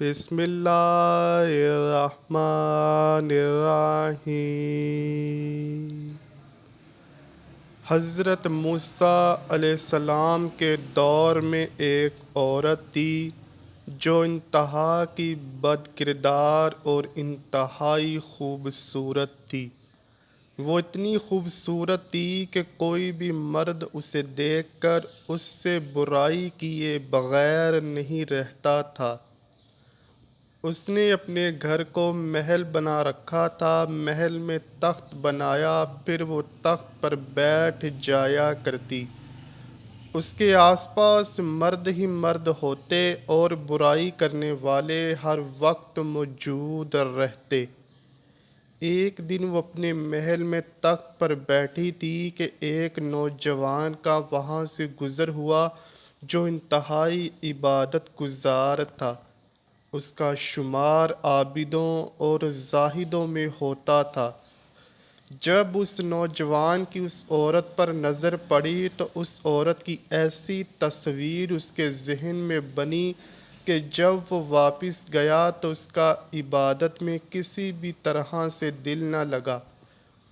بسم اللہ الرحمن الرحیم۔ حضرت موسیٰ علیہ السلام کے دور میں ایک عورت تھی جو انتہا کی بد کردار اور انتہائی خوبصورت تھی۔ وہ اتنی خوبصورت تھی کہ کوئی بھی مرد اسے دیکھ کر اس سے برائی کیے بغیر نہیں رہتا تھا۔ اس نے اپنے گھر کو محل بنا رکھا تھا، محل میں تخت بنایا، پھر وہ تخت پر بیٹھ جایا کرتی۔ اس کے آس پاس مرد ہی مرد ہوتے اور برائی کرنے والے ہر وقت موجود رہتے۔ ایک دن وہ اپنے محل میں تخت پر بیٹھی تھی کہ ایک نوجوان کا وہاں سے گزر ہوا جو انتہائی عبادت گزار تھا۔ اس کا شمار عابدوں اور زاہدوں میں ہوتا تھا۔ جب اس نوجوان کی اس عورت پر نظر پڑی تو اس عورت کی ایسی تصویر اس کے ذہن میں بنی کہ جب وہ واپس گیا تو اس کا عبادت میں کسی بھی طرح سے دل نہ لگا۔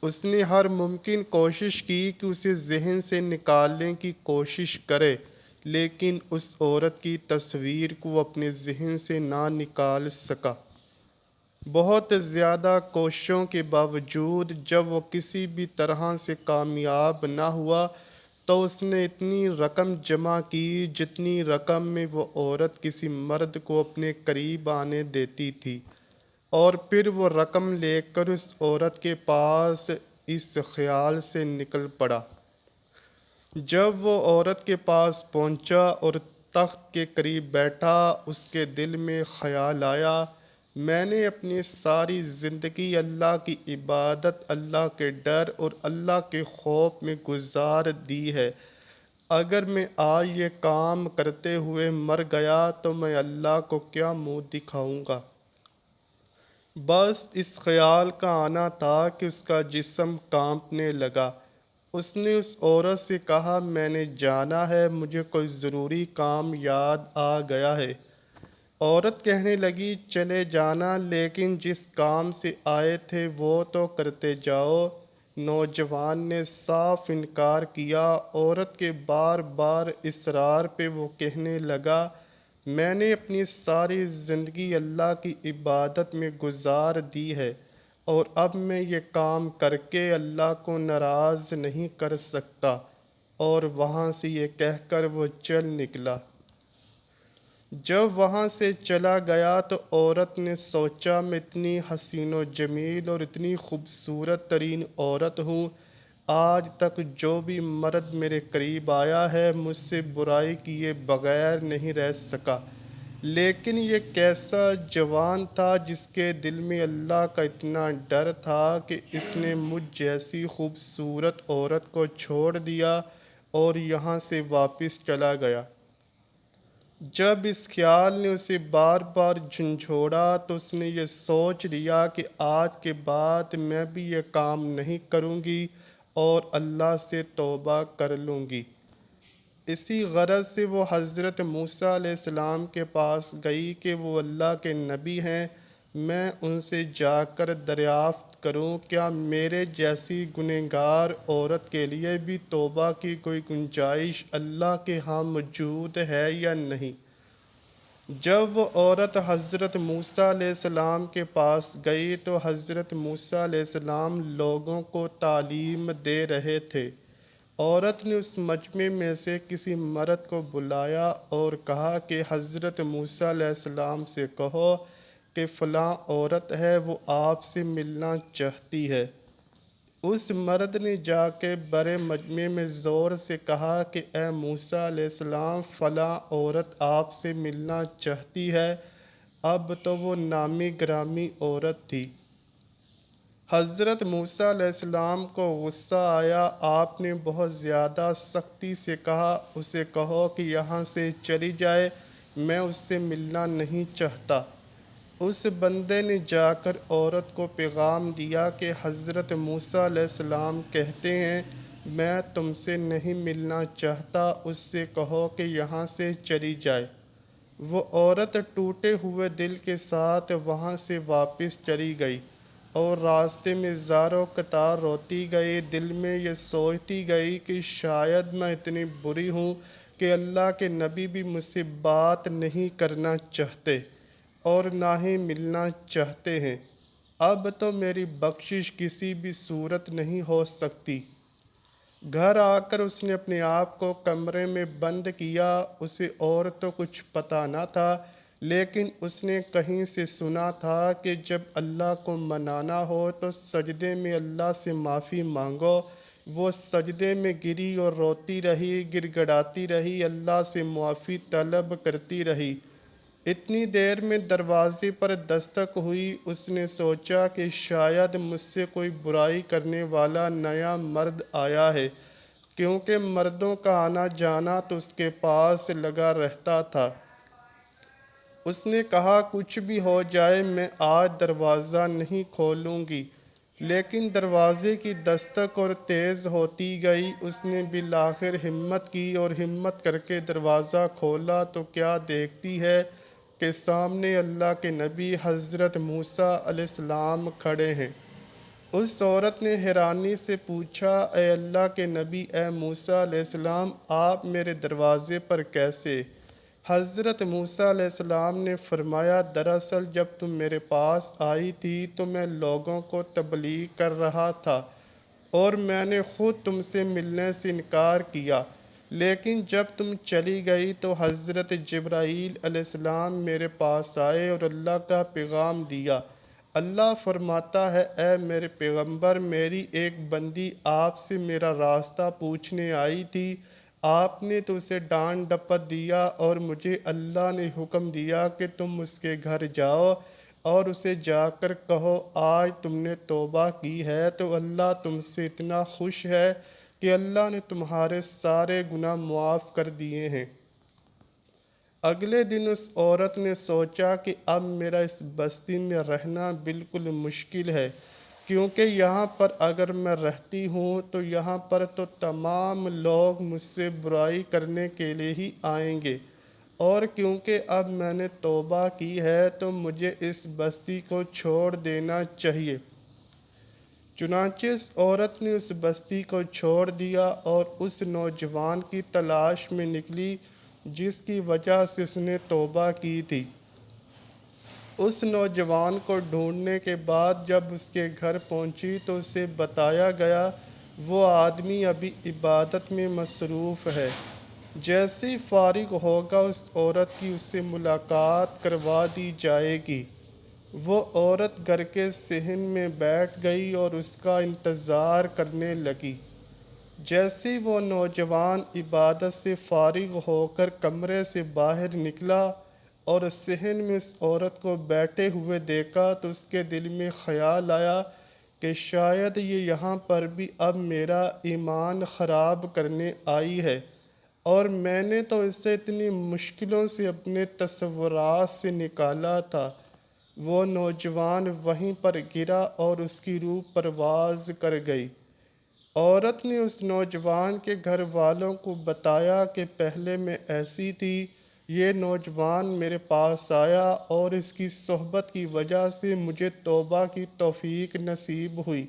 اس نے ہر ممکن کوشش کی کہ اسے ذہن سے نکالنے کی کوشش کرے، لیکن اس عورت کی تصویر کو اپنے ذہن سے نہ نکال سکا۔ بہت زیادہ کوششوں کے باوجود جب وہ کسی بھی طرح سے کامیاب نہ ہوا تو اس نے اتنی رقم جمع کی جتنی رقم میں وہ عورت کسی مرد کو اپنے قریب آنے دیتی تھی، اور پھر وہ رقم لے کر اس عورت کے پاس اس خیال سے نکل پڑا۔ جب وہ عورت کے پاس پہنچا اور تخت کے قریب بیٹھا، اس کے دل میں خیال آیا، میں نے اپنی ساری زندگی اللہ کی عبادت، اللہ کے ڈر اور اللہ کے خوف میں گزار دی ہے۔ اگر میں آج یہ کام کرتے ہوئے مر گیا تو میں اللہ کو کیا منہ دکھاؤں گا؟ بس اس خیال کا آنا تھا کہ اس کا جسم کانپنے لگا۔ اس نے اس عورت سے کہا، میں نے جانا ہے، مجھے کوئی ضروری کام یاد آ گیا ہے۔ عورت کہنے لگی، چلے جانا، لیکن جس کام سے آئے تھے وہ تو کرتے جاؤ۔ نوجوان نے صاف انکار کیا۔ عورت کے بار بار اصرار پہ وہ کہنے لگا، میں نے اپنی ساری زندگی اللہ کی عبادت میں گزار دی ہے، اور اب میں یہ کام کر کے اللہ کو ناراض نہیں کر سکتا، اور وہاں سے یہ کہہ کر وہ چل نکلا۔ جب وہاں سے چلا گیا تو عورت نے سوچا، میں اتنی حسین و جمیل اور اتنی خوبصورت ترین عورت ہوں، آج تک جو بھی مرد میرے قریب آیا ہے مجھ سے برائی کیے بغیر نہیں رہ سکا، لیکن یہ کیسا جوان تھا جس کے دل میں اللہ کا اتنا ڈر تھا کہ اس نے مجھ جیسی خوبصورت عورت کو چھوڑ دیا اور یہاں سے واپس چلا گیا۔ جب اس خیال نے اسے بار بار جھنجھوڑا تو اس نے یہ سوچ لیا کہ آج کے بعد میں بھی یہ کام نہیں کروں گی اور اللہ سے توبہ کر لوں گی۔ اسی غرض سے وہ حضرت موسیٰ علیہ السلام کے پاس گئی کہ وہ اللہ کے نبی ہیں، میں ان سے جا کر دریافت کروں کیا میرے جیسی گنہگار عورت کے لیے بھی توبہ کی کوئی گنجائش اللہ کے ہاں موجود ہے یا نہیں۔ جب وہ عورت حضرت موسیٰ علیہ السلام کے پاس گئی تو حضرت موسیٰ علیہ السلام لوگوں کو تعلیم دے رہے تھے۔ عورت نے اس مجمع میں سے کسی مرد کو بلایا اور کہا کہ حضرت موسیٰ علیہ السلام سے کہو کہ فلاں عورت ہے، وہ آپ سے ملنا چاہتی ہے۔ اس مرد نے جا کے بڑے مجمع میں زور سے کہا کہ اے موسیٰ علیہ السلام، فلاں عورت آپ سے ملنا چاہتی ہے۔ اب تو وہ نامی گرامی عورت تھی۔ حضرت موسیٰ علیہ السلام کو غصہ آیا۔ آپ نے بہت زیادہ سختی سے کہا، اسے کہو کہ یہاں سے چلی جائے، میں اس سے ملنا نہیں چاہتا۔ اس بندے نے جا کر عورت کو پیغام دیا کہ حضرت موسیٰ علیہ السلام کہتے ہیں، میں تم سے نہیں ملنا چاہتا، اس سے کہو کہ یہاں سے چلی جائے۔ وہ عورت ٹوٹے ہوئے دل کے ساتھ وہاں سے واپس چلی گئی اور راستے میں زاروں قطار روتی گئی، دل میں یہ سوچتی گئی کہ شاید میں اتنی بری ہوں کہ اللہ کے نبی بھی مجھ سے بات نہیں کرنا چاہتے اور نہ ہی ملنا چاہتے ہیں۔ اب تو میری بخشش کسی بھی صورت نہیں ہو سکتی۔ گھر آ کر اس نے اپنے آپ کو کمرے میں بند کیا۔ اسے اور تو کچھ پتہ نہ تھا، لیکن اس نے کہیں سے سنا تھا کہ جب اللہ کو منانا ہو تو سجدے میں اللہ سے معافی مانگو۔ وہ سجدے میں گری اور روتی رہی، گڑ گڑاتی رہی، اللہ سے معافی طلب کرتی رہی۔ اتنی دیر میں دروازے پر دستک ہوئی۔ اس نے سوچا کہ شاید مجھ سے کوئی برائی کرنے والا نیا مرد آیا ہے، کیونکہ مردوں کا آنا جانا تو اس کے پاس لگا رہتا تھا۔ اس نے کہا کچھ بھی ہو جائے میں آج دروازہ نہیں کھولوں گی، لیکن دروازے کی دستک اور تیز ہوتی گئی۔ اس نے بالآخر ہمت کی اور ہمت کر کے دروازہ کھولا تو کیا دیکھتی ہے کہ سامنے اللہ کے نبی حضرت موسیٰ علیہ السلام کھڑے ہیں۔ اس عورت نے حیرانی سے پوچھا، اے اللہ کے نبی، اے موسیٰ علیہ السلام، آپ میرے دروازے پر کیسے؟ حضرت موسیٰ علیہ السلام نے فرمایا، دراصل جب تم میرے پاس آئی تھی تو میں لوگوں کو تبلیغ کر رہا تھا اور میں نے خود تم سے ملنے سے انکار کیا، لیکن جب تم چلی گئی تو حضرت جبرائیل علیہ السلام میرے پاس آئے اور اللہ کا پیغام دیا۔ اللہ فرماتا ہے، اے میرے پیغمبر، میری ایک بندی آپ سے میرا راستہ پوچھنے آئی تھی، آپ نے تو اسے ڈانٹ ڈپٹ دیا اور مجھے اللہ نے حکم دیا کہ تم اس کے گھر جاؤ اور اسے جا کر کہو آج تم نے توبہ کی ہے تو اللہ تم سے اتنا خوش ہے کہ اللہ نے تمہارے سارے گناہ معاف کر دیے ہیں۔ اگلے دن اس عورت نے سوچا کہ اب میرا اس بستی میں رہنا بالکل مشکل ہے، کیونکہ یہاں پر اگر میں رہتی ہوں تو یہاں پر تو تمام لوگ مجھ سے برائی کرنے کے لیے ہی آئیں گے، اور کیونکہ اب میں نے توبہ کی ہے تو مجھے اس بستی کو چھوڑ دینا چاہیے۔ چنانچہ اس عورت نے اس بستی کو چھوڑ دیا اور اس نوجوان کی تلاش میں نکلی جس کی وجہ سے اس نے توبہ کی تھی۔ اس نوجوان کو ڈھونڈنے کے بعد جب اس کے گھر پہنچی تو اسے بتایا گیا وہ آدمی ابھی عبادت میں مصروف ہے۔ جیسے ہی فارغ ہوگا اس عورت کی اس سے ملاقات کروا دی جائے گی۔ وہ عورت گھر کے صحن میں بیٹھ گئی اور اس کا انتظار کرنے لگی۔ جیسے وہ نوجوان عبادت سے فارغ ہو کر کمرے سے باہر نکلا اور صحن میں اس عورت کو بیٹھے ہوئے دیکھا تو اس کے دل میں خیال آیا کہ شاید یہ یہاں پر بھی اب میرا ایمان خراب کرنے آئی ہے، اور میں نے تو اسے اتنی مشکلوں سے اپنے تصورات سے نکالا تھا۔ وہ نوجوان وہیں پر گرا اور اس کی روح پرواز کر گئی۔ عورت نے اس نوجوان کے گھر والوں کو بتایا کہ پہلے میں ایسی تھی، یہ نوجوان میرے پاس آیا اور اس کی صحبت کی وجہ سے مجھے توبہ کی توفیق نصیب ہوئی۔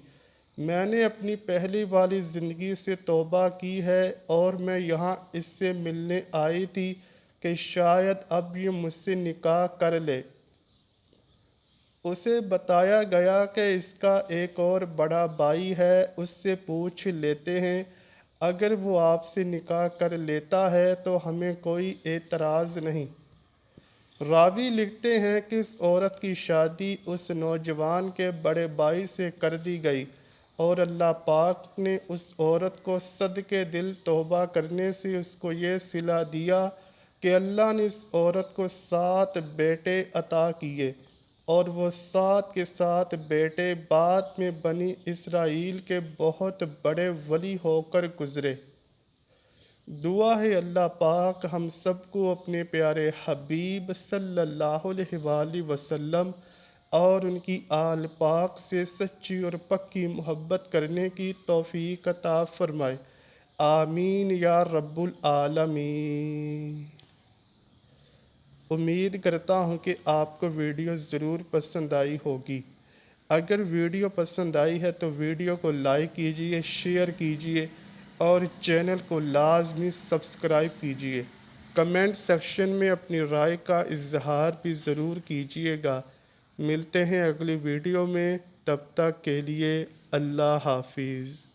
میں نے اپنی پہلی والی زندگی سے توبہ کی ہے اور میں یہاں اس سے ملنے آئی تھی کہ شاید اب یہ مجھ سے نکاح کر لے۔ اسے بتایا گیا کہ اس کا ایک اور بڑا بھائی ہے، اس سے پوچھ لیتے ہیں، اگر وہ آپ سے نکاح کر لیتا ہے تو ہمیں کوئی اعتراض نہیں۔ راوی لکھتے ہیں کہ اس عورت کی شادی اس نوجوان کے بڑے بھائی سے کر دی گئی اور اللہ پاک نے اس عورت کو صدقے دل توبہ کرنے سے اس کو یہ صلہ دیا کہ اللہ نے اس عورت کو 7 بیٹے عطا کیے، اور وہ 7 کے 7 بیٹے بعد میں بنی اسرائیل کے بہت بڑے ولی ہو کر گزرے۔ دعا ہے اللہ پاک ہم سب کو اپنے پیارے حبیب صلی اللہ علیہ وآلہ وسلم اور ان کی آل پاک سے سچی اور پکی محبت کرنے کی توفیق عطا فرمائے، آمین یا رب العالمین۔ امید کرتا ہوں کہ آپ کو ویڈیو ضرور پسند آئی ہوگی۔ اگر ویڈیو پسند آئی ہے تو ویڈیو کو لائک کیجئے، شیئر کیجئے اور چینل کو لازمی سبسکرائب کیجئے۔ کمنٹ سیکشن میں اپنی رائے کا اظہار بھی ضرور کیجئے گا۔ ملتے ہیں اگلی ویڈیو میں، تب تک کے لیے اللہ حافظ۔